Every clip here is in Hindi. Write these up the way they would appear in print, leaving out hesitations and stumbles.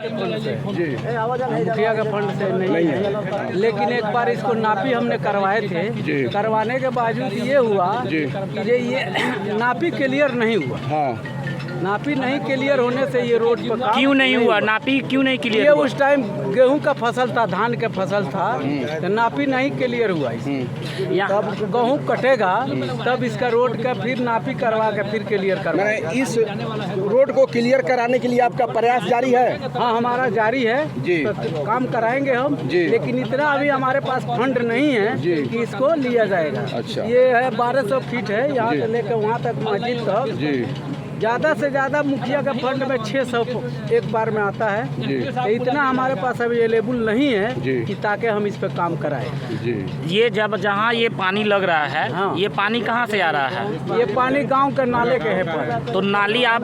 जी मुखिया का फंड से नहीं है, लेकिन एक बार इसको नापी हमने करवाए थे। करवाने के बावजूद ये हुआ कि ये नापी क्लियर नहीं हुआ। हाँ, नापी नहीं क्लियर होने से ये रोड पर क्यों नहीं हुआ? नापी क्यों नहीं क्लियर ये हुआ? उस टाइम गेहूं का फसल था, धान के फसल था, तो नापी नहीं क्लियर हुआ। तब गेहूं कटेगा तब इसका रोड का फिर नापी करवा के फिर क्लियर करवा। मैंने इस रोड को क्लियर कराने के लिए आपका प्रयास जारी है? हाँ, हमारा जारी है जी। तो काम कराएंगे हम जी। लेकिन इतना अभी हमारे पास फंड नहीं है जी। कि इसको लिया जाएगा। अच्छा। ये है 1200 फीट है यहाँ से लेकर वहाँ तक मस्जिद तक। जी ज़्यादा से ज़्यादा मुखिया का फंड में 600 एक बार में आता है। जी। तो इतना हमारे पास अवेलेबल नहीं है जी। कि ताकि हम इस पर काम कराएं। जी। ये जब जहाँ ये पानी लग रहा है, हाँ। ये पानी कहाँ से आ रहा है? ये पानी गांव के नाले के है पर। तो नाली आप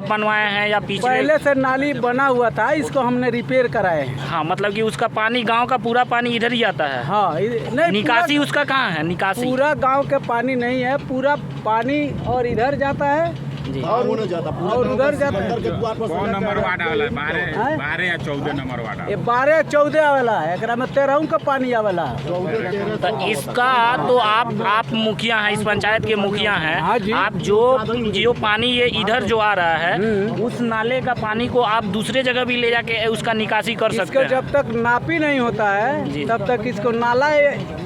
बनवाए हैं या पीछे? पहले से नाली बना हुआ था, इसको हमने रिपेयर कराए हैं। हाँ, मतलब कि उसका पानी, गांव का पूरा पानी इधर ही आता है। हाँ, नहीं निकासी उसका कहाँ है? निकासी पूरा गांव के पानी नहीं है, पूरा पानी और इधर जाता है जी। और उधर जाता है। कौन नंबर वार्ड वाला है? 12 हैं? 12 या 14 नंबर वार्ड ये 12-14 वाला है, एकरा में 13 का पानी आवेला है। तो इसका तो आप मुखिया हैं, इस पंचायत के मुखिया हाँ जी। हैं। आप जो पानी ये इधर जो आ रहा है, उस नाले का पानी को आप दूसरे जगह भी ले जाके उसका निकासी कर सकते इसको हैं। जब तक नापी नहीं होता जी। है तब तक इसको नाला,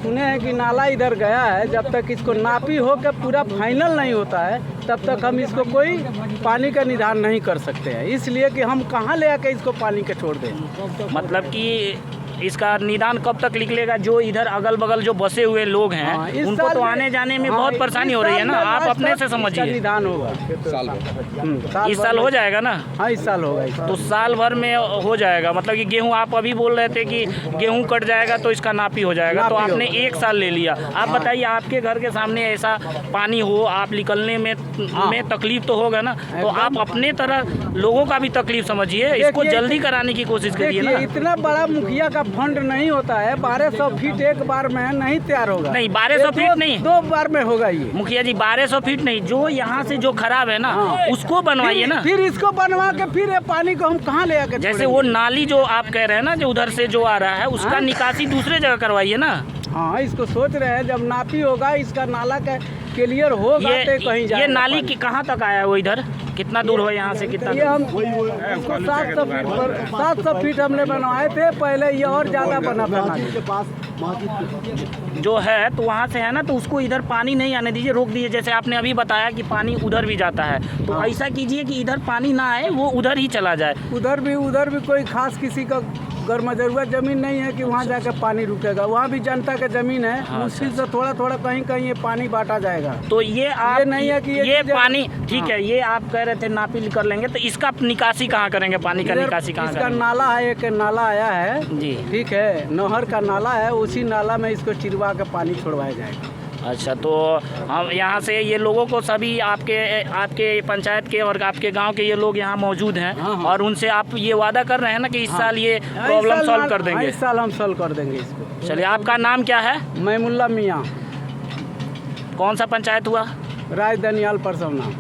सुने हैं कि नाला इधर गया है, जब तक इसको नापी हो के पूरा फाइनल नहीं होता है तब तक हम इसको कोई पानी का निदान नहीं कर सकते हैं। इसलिए कि हम कहाँ ले आके इसको पानी के छोड़ दें। मतलब कि इसका निदान कब तक निकलेगा? जो इधर अगल बगल जो बसे हुए लोग हैं, हाँ, इस उनको साल तो में- आने जाने में हाँ, बहुत परेशानी इस हो रही है साल ना। में आप लास्ट अपने तक से इसका समझिए। निदान होगा साल भर। साल इस भर साल में- हो जाएगा ना? हाँ, इस साल होगा। तो साल भर में हो जाएगा। मतलब कि गेहूं, आप अभी बोल रहे थे कि गेहूं कट जाएगा तो इसका नापी हो जाएगा, तो नापी आपने होगा। 1 साल ले लिया। आप बताइए, आपके घर के सामने ऐसा पानी हो, आप निकलने में तकलीफ तो होगा ना। तो आप अपने तरह लोगों का भी तकलीफ समझिए, इसको देखिए, जल्दी कराने की कोशिश करिए देखिए, ना। इतना बड़ा मुखिया का फंड नहीं होता है। 1200 फीट एक बार में नहीं तैयार होगा। नहीं, 1200 फीट नहीं। 2 बार में होगा ये। मुखिया जी, 1200 फीट नहीं, जो यहाँ से जो खराब है ना, उसको बनवाइए ना। फिर इसको बनवा के फिर ये पानी को हम कहाँ ले आके जैसे छोड़ेंगे? वो नाली जो आप कह रहे हैं ना, जो उधर से जो आ रहा है, उसका हाँ? निकासी दूसरे जगह करवाइए ना। हाँ, इसको सोच रहे हैं जब नापी होगा, इसका नाला का क्लियर होगा तो कहीं जाएगा ये नाली पानी। की कहाँ तक आया है? वो इधर कितना दूर हो यहाँ से? कितना ये दूर? हम इसको 700 फीट हमने बनवाए थे पहले, ये और ज़्यादा बना था जो है तो वहाँ से है ना, तो उसको इधर पानी नहीं आने दीजिए, रोक दीजिए। जैसे आपने अभी बताया कि पानी उधर भी जाता है, तो हाँ। ऐसा कीजिए कि इधर पानी ना आए, वो उधर ही चला जाए। उधर भी कोई खास किसी का गर्मा जरूरत ज़मीन नहीं है कि वहाँ जाकर पानी रुकेगा। वहाँ भी जनता का ज़मीन है, हाँ, मुश्किल से थोड़ा थोड़ा कहीं ये पानी बांटा जाएगा। तो ये आप ये नहीं है कि ये चीज़ें- पानी ठीक हाँ। है, ये आप कह रहे थे नापी कर लेंगे, तो इसका निकासी कहाँ करेंगे? पानी का इधर निकासी कहाँ इसका करेंगे? नाला है, एक नाला आया है जी। ठीक है, नहर का नाला है, उसी नाला में इसको चिरवा के पानी छोड़वाया जाएगा। अच्छा, तो हम यहाँ से ये लोगों को, सभी आपके पंचायत के और आपके गांव के ये लोग यहाँ मौजूद हैं, हाँ, हाँ। और उनसे आप ये वादा कर रहे हैं ना कि इस साल ये प्रॉब्लम सॉल्व कर देंगे? इस साल हम सॉल्व कर देंगे इसको। चलिए, आपका नाम क्या है? मैमुल्ला मियाँ, कौन सा पंचायत हुआ? राय दनियाल परसवना।